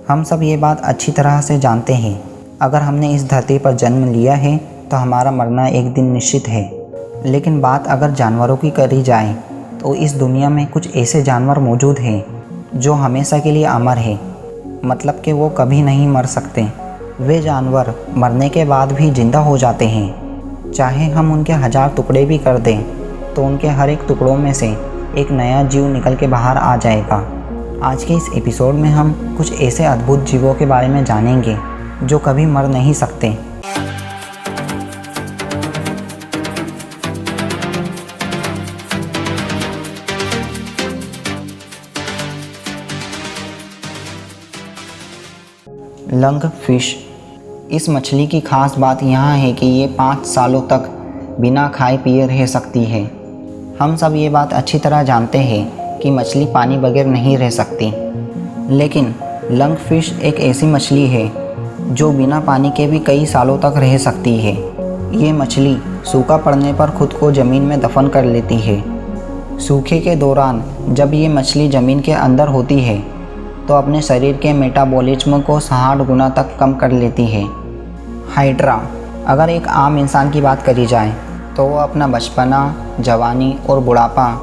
हम सब ये बात अच्छी तरह से जानते हैं, अगर हमने इस धरती पर जन्म लिया है तो हमारा मरना एक दिन निश्चित है। लेकिन बात अगर जानवरों की करी जाए तो इस दुनिया में कुछ ऐसे जानवर मौजूद हैं जो हमेशा के लिए अमर है, मतलब कि वो कभी नहीं मर सकते। वे जानवर मरने के बाद भी जिंदा हो जाते हैं। चाहे हम उनके 1000 टुकड़े भी कर दें तो उनके हर एक टुकड़ों में से एक नया जीव निकल के बाहर आ जाएगा। आज के इस एपिसोड में हम कुछ ऐसे अद्भुत जीवों के बारे में जानेंगे जो कभी मर नहीं सकते। Lung fish. इस मछली की खास बात यहाँ है कि ये 5 सालों तक बिना खाए पिए रह सकती है। हम सब ये बात अच्छी तरह जानते हैं कि मछली पानी बगैर नहीं रह सकती, लेकिन लंग फिश एक ऐसी मछली है जो बिना पानी के भी कई सालों तक रह सकती है। ये मछली सूखा पड़ने पर खुद को ज़मीन में दफन कर लेती है। सूखे के दौरान जब ये मछली ज़मीन के अंदर होती है तो अपने शरीर के मेटाबॉलिज्म को 60 गुना तक कम कर लेती है। हाइड्रा। अगर एक आम इंसान की बात करी जाए तो वो अपना बचपना, जवानी और बुढ़ापा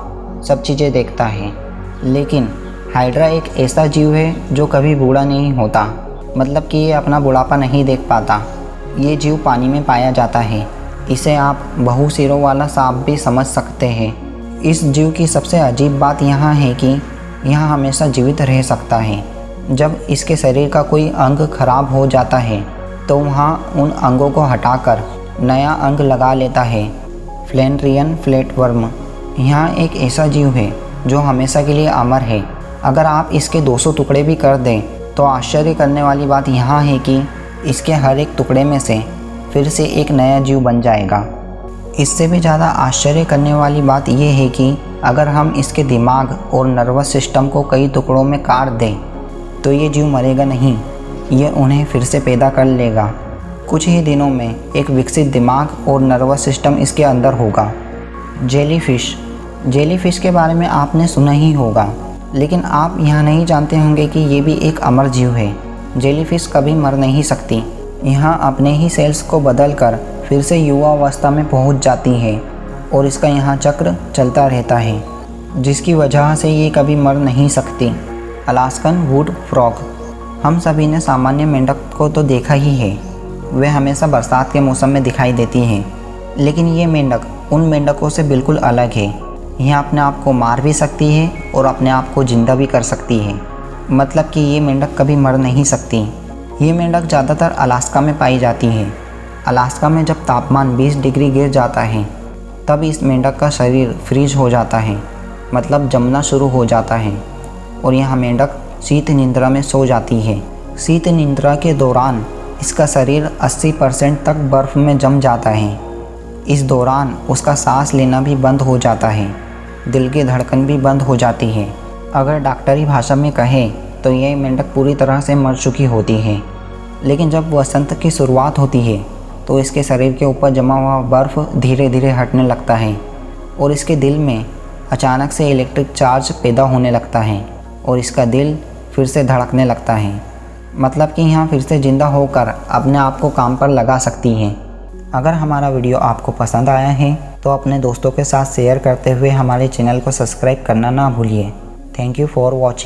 सब चीज़ें देखता है, लेकिन हाइड्रा एक ऐसा जीव है जो कभी बूढ़ा नहीं होता, मतलब कि ये अपना बुढ़ापा नहीं देख पाता। ये जीव पानी में पाया जाता है। इसे आप बहु सिरों वाला सांप भी समझ सकते हैं। इस जीव की सबसे अजीब बात यहाँ है कि यह हमेशा जीवित रह सकता है। जब इसके शरीर का कोई अंग खराब हो जाता है तो वहाँ उन अंगों को हटाकर नया अंग लगा लेता है। फ्लैनेरियन फ्लैटवर्म यहाँ एक ऐसा जीव है जो हमेशा के लिए अमर है। अगर आप इसके 200 टुकड़े भी कर दें तो आश्चर्य करने वाली बात यहाँ है कि इसके हर एक टुकड़े में से फिर से एक नया जीव बन जाएगा। इससे भी ज़्यादा आश्चर्य करने वाली बात यह है कि अगर हम इसके दिमाग और नर्वस सिस्टम को कई टुकड़ों में काट दें तो ये जीव मरेगा नहीं, ये उन्हें फिर से पैदा कर लेगा। कुछ ही दिनों में एक विकसित दिमाग और नर्वस सिस्टम इसके अंदर होगा। जेलीफिश के बारे में आपने सुना ही होगा, लेकिन आप यह नहीं जानते होंगे कि ये भी एक अमर जीव है। जेलीफिश कभी मर नहीं सकती। यहाँ अपने ही सेल्स को बदलकर फिर से युवा अवस्था में पहुँच जाती है और इसका यहाँ चक्र चलता रहता है, जिसकी वजह से ये कभी मर नहीं सकती। Alaskan would frog. हम सभी ने सामान्य मेंढक को तो देखा ही है, वे हमेशा बरसात के मौसम में दिखाई देती हैं, लेकिन ये मेंढक उन मेंढकों से बिल्कुल अलग है। यह अपने आप को मार भी सकती है और अपने आप को जिंदा भी कर सकती है, मतलब कि ये मेंढक कभी मर नहीं सकती। ये मेंढक ज़्यादातर अलास्का में पाई जाती है। अलास्का में जब तापमान 20 डिग्री गिर जाता है तब इस मेंढक का शरीर फ्रीज हो जाता है, मतलब जमना शुरू हो जाता है, और यह मेंढक शीत निद्रा में सो जाती है। शीत निद्रा के दौरान इसका शरीर 80% तक बर्फ़ में जम जाता है। इस दौरान उसका सांस लेना भी बंद हो जाता है, दिल की धड़कन भी बंद हो जाती है। अगर डॉक्टरी भाषा में कहें तो यह मेंढक पूरी तरह से मर चुकी होती है। लेकिन जब वसंत की शुरुआत होती है तो इसके शरीर के ऊपर जमा हुआ बर्फ़ धीरे धीरे हटने लगता है और इसके दिल में अचानक से इलेक्ट्रिक चार्ज पैदा होने लगता है और इसका दिल फिर से धड़कने लगता है, मतलब कि यहाँ फिर से ज़िंदा होकर अपने आप को काम पर लगा सकती हैं। अगर हमारा वीडियो आपको पसंद आया है तो अपने दोस्तों के साथ शेयर करते हुए हमारे चैनल को सब्सक्राइब करना ना भूलिए। Thank you for watching.